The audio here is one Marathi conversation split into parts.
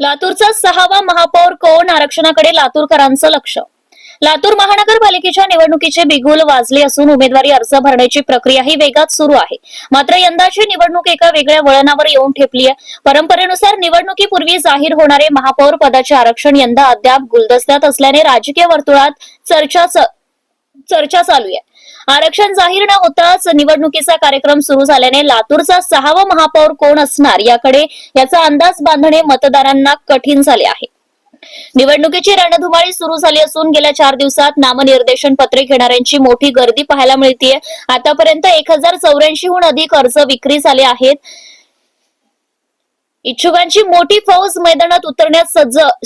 लातूरचा 6वा महापौर कोण? आरक्षणाकडे लातूरकरांचं लक्ष. लातूर महानगरपालिकेच्या निवडणुकीचे बिगुल वाजले असून उमेदवारी अर्ज भरण्याची प्रक्रियाही वेगात सुरू आहे. मात्र यंदाची निवडणूक एका वेगळ्या वळणावर येऊन ठेपली आहे. परंपरेनुसार निवडणुकीपूर्वी जाहीर होणारे महापौर पदाचे आरक्षण यंदा अद्याप गुलदस्त्यात असल्याने राजकीय वर्तुळात चर्चा चालू आहे. आरक्षण जाहीर न होताच निवडणुकीचा कार्यक्रम सुरू झाल्याने लातूरचा 6वा महापौर कोण असणार याचा अंदाज बांधणे मतदारांना कठीण झाले आहे. निवडणुकीची रणधुमाळी सुरू झाली असून गेल्या 4 दिवसात नामनिर्देशन पत्रे घेणाऱ्यांची मोठी गर्दी पाहायला मिळतेय. आतापर्यंत 1084 हून अधिक अर्ज विक्री झाले आहेत. इच्छुकांची मोठी फौज मैदानात उतरण्यास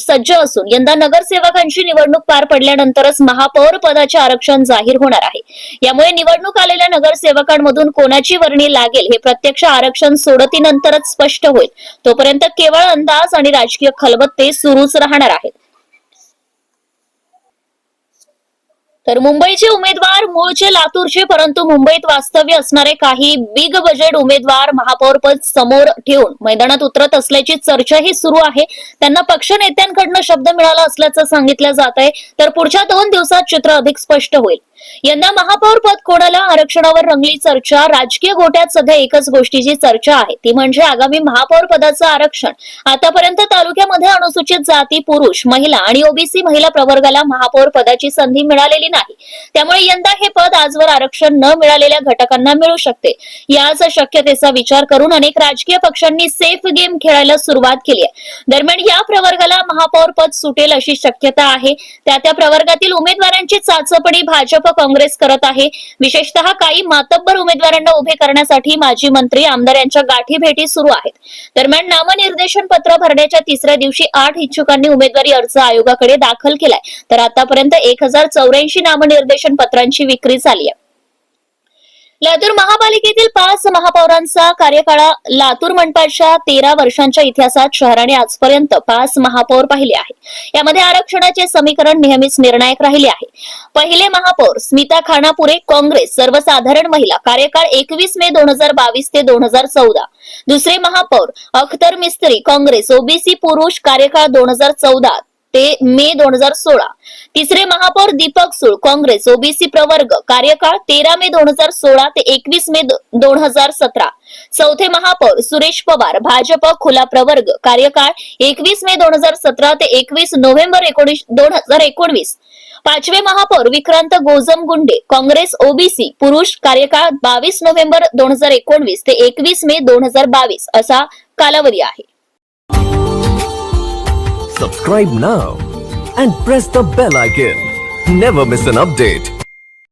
सज्ज असून यंदा नगरसेवकांची निवडणूक पार पडल्यानंतरच महापौर पदाचे आरक्षण जाहीर होणार आहे. यामुळे निवडणूक आलेल्या नगरसेवकांमधून कोणाची वर्णी लागेल हे प्रत्यक्ष आरक्षण सोडतीनंतरच स्पष्ट होईल. तोपर्यंत केवळ अंदाज आणि राजकीय खलबत्ते सुरूच राहणार आहेत. तर मुंबईचे उमेदवार मूळचे लातूरचे, परंतु मुंबईत वास्तव्य असणारे काही बिग बजेट उमेदवार महापौर पद समोर ठेवून मैदानात उतरत असल्याची चर्चाही सुरू आहे. त्यांना पक्ष नेत्यांकडून शब्द मिळाला असल्याचं सांगितलं जात आहे. तर पुढच्या 2 दिवसात चित्र अधिक स्पष्ट होईल. यंदा महापौर पद कोणाला? आरक्षणावर रंगली चर्चा. राजकीय गोट्यात सध्या एकच गोष्टीची चर्चा आहे, ती म्हणजे आगामी महापौर पदाचं आरक्षण. आतापर्यंत तालुक्यामध्ये अनुसूचित जाती, पुरुष, महिला आणि ओबीसी महिला प्रवर्गाला महापौर पदाची संधी मिळालेली नाही. त्यामुळे यंदा हे पद आजवर आरक्षण न मिळालेल्या घटकांना मिळू शकते. याच शक्यतेचा विचार करून अनेक राजकीय पक्षांनी सेफ गेम खेळायला सुरुवात केली आहे. दरम्यान या प्रवर्गाला महापौर पद सुटेल अशी शक्यता आहे. त्या प्रवर्गातील उमेदवारांची चाचपणी भाजप काँग्रेस करत आहे. विशेषतः काही मातब्बर उमेदवारांना उभे करण्यासाठी माजी मंत्री, आमदार यांच्या गाठी भेटी सुरू आहेत. दरम्यान नामनिर्देशन पत्र भरण्याच्या 3ऱ्या दिवशी 8 इच्छुकांनी उमेदवारी अर्ज आयोगाकडे दाखल केलाय. तर आतापर्यंत 1084 नामनिर्देशन पत्रांची विक्री झाली आहे. लातूर महापालिकेतील 5 महापौरांचा कार्यकाळ. लातूर मनपाच्या 13 वर्षांच्या इतिहासात शहराने आजपर्यंत 5 महापौर पाहिले आहे. यामध्ये आरक्षणाचे समीकरण नेहमीच निर्णायक राहिले आहे. पहिले महापौर स्मिता खानापुरे, काँग्रेस, सर्वसाधारण महिला, कार्यकाळ 21 मे 2022 ते 2014. दुसरे महापौर अख्तर मिस्त्री, काँग्रेस, ओबीसी, पुरुष, कार्यकाळ 2014 ते मे 2016. तिसरे महापौर दीपक सुळ, काँग्रेस, ओबीसी प्रवर्ग, कार्यकाळ 13 मे 2016 ते 21 मे 2017. चौथे महापौर सुरेश पवार, भाजप, खुला प्रवर्ग, कार्यकाळ 21 मे 2017 ते 21 नोव्हेंबर 2019. पाचवे महापौर विक्रांत गोजमगुंडे, काँग्रेस, ओबीसी, पुरुष, कार्यकाळ 22 नोव्हेंबर 2019 ते 21 मे 2022 असा कालावधी आहे. Subscribe now and press the bell icon. Never miss an update.